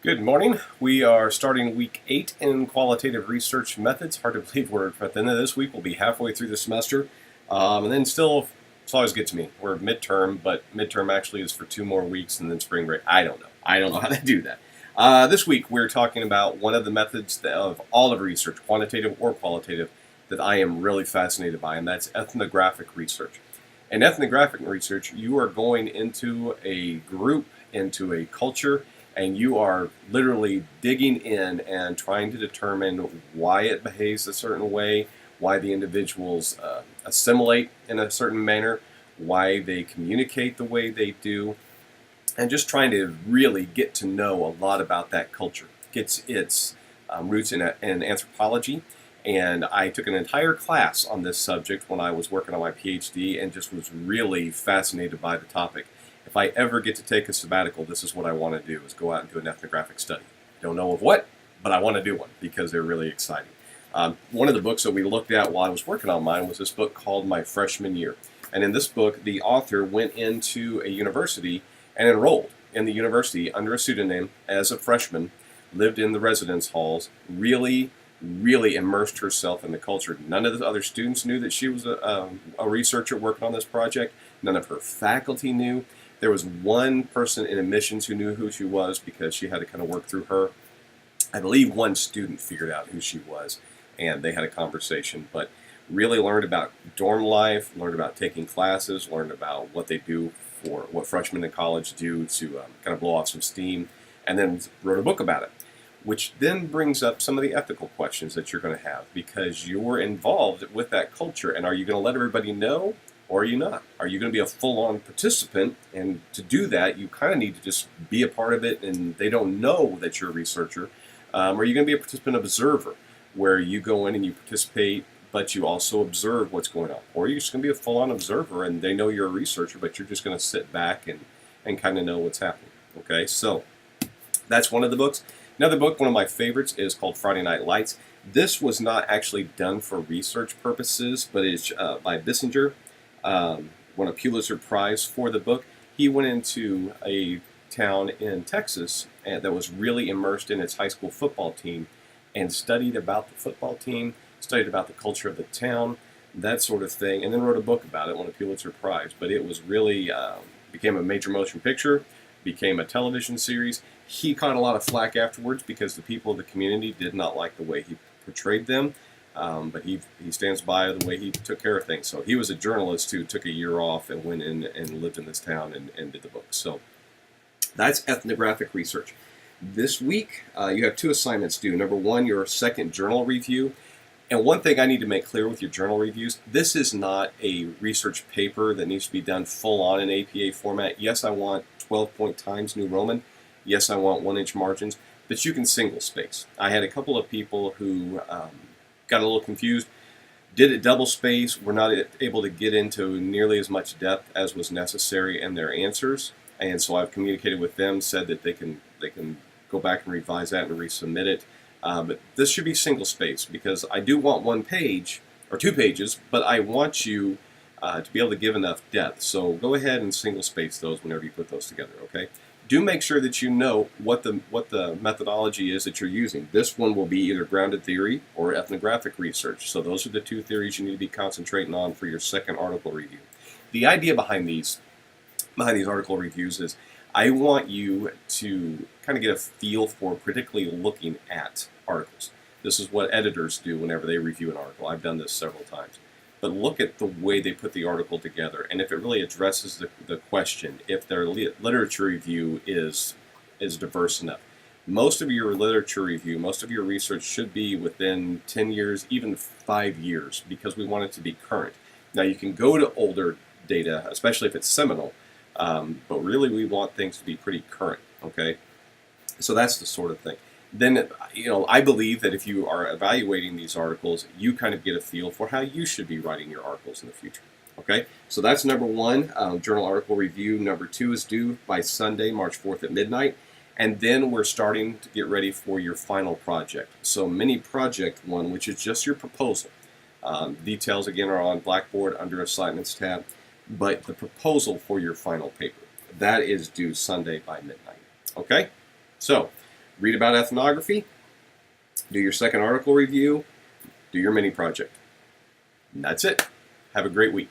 Good morning. We are starting week 8 in qualitative research methods. Hard to believe we're at the end of this week. We'll be halfway through the semester. And then still, it's always good to me. We're midterm, but midterm actually is for 2 more weeks and then spring break. I don't know. I don't know how to do that. This week we're talking about one of the methods of all of research, quantitative or qualitative, that I am really fascinated by, and that's ethnographic research. In ethnographic research, you are going into a group, into a culture, and you are literally digging in and trying to determine why it behaves a certain way, why the individuals assimilate in a certain manner, why they communicate the way they do, and just trying to really get to know a lot about that culture. Gets its roots in anthropology, and I took an entire class on this subject when I was working on my PhD and just was really fascinated by the topic. If I ever get to take a sabbatical, this is what I want to do, is go out and do an ethnographic study. Don't know of what, but I want to do one because they're really exciting. One of the books that we looked at while I was working on mine was this book called My Freshman Year. And in this book, the author went into a university and enrolled in the university under a pseudonym as a freshman, lived in the residence halls, really immersed herself in the culture. None of the other students knew that she was a researcher working on this project. None of her faculty knew. There was one person in admissions who knew who she was because she had to kind of work through her. I believe one student figured out who she was, and they had a conversation, but really learned about dorm life, learned about taking classes, learned about what they do for what freshmen in college do to kind of blow off some steam, and then wrote a book about it, which then brings up some of the ethical questions that you're going to have because you're involved with that culture. And are you going to let everybody know, or are you not? Are you going to be a full-on participant? And to do that, you kind of need to just be a part of it, and they don't know that you're a researcher. Or are you going to be a participant observer, where you go in and you participate, but you also observe what's going on? Or are you just going to be a full-on observer, and they know you're a researcher, but you're just going to sit back and kind of know what's happening? Okay, so that's one of the books. Another book, one of my favorites, is called Friday Night Lights. This was not actually done for research purposes, but it's by Bissinger, won a Pulitzer Prize for the book. He went into a town in Texas that was really immersed in its high school football team and studied about the football team, studied about the culture of the town, that sort of thing, and then wrote a book about it, won a Pulitzer Prize. But it was really, became a major motion picture, became a television series. He caught a lot of flack afterwards because the people of the community did not like the way he portrayed them. But he stands by the way he took care of things. So he was a journalist who took a year off and went in and lived in this town and did the book. So that's ethnographic research. This week, you have 2 assignments due. Number 1, your second journal review. And one thing I need to make clear with your journal reviews, this is not a research paper that needs to be done full on in APA format. Yes, I want 12-point Times New Roman. Yes, I want 1-inch margins, but you can single space. I had a couple of people who got a little confused, did it double space, were not able to get into nearly as much depth as was necessary in their answers, and so I've communicated with them, said that they can go back and revise that and resubmit it. But this should be single space because I do want 1 page or 2 pages, but I want you to be able to give enough depth. So go ahead and single space those whenever you put those together, okay? Do make sure that you know what the methodology is that you're using. This one will be either grounded theory or ethnographic research. So those are the 2 theories you need to be concentrating on for your second article review. The idea behind these article reviews is I want you to kind of get a feel for particularly looking at articles. This is what editors do whenever they review an article. I've done this several times. But look at the way they put the article together, and if it really addresses the question, if their literature review is diverse enough. Most of your literature review, most of your research should be within 10 years, even 5 years, because we want it to be current. Now you can go to older data, especially if it's seminal, but really we want things to be pretty current, okay? So that's the sort of thing. Then, I believe that if you are evaluating these articles, you kind of get a feel for how you should be writing your articles in the future. Okay, so that's number 1, journal article review. Number 2 is due by Sunday, March 4th at midnight. And then we're starting to get ready for your final project. So mini project 1, which is just your proposal. Details, again, are on Blackboard under Assignments tab. But the proposal for your final paper, that is due Sunday by midnight. Okay, so read about ethnography, do your second article review, do your mini project. And that's it. Have a great week.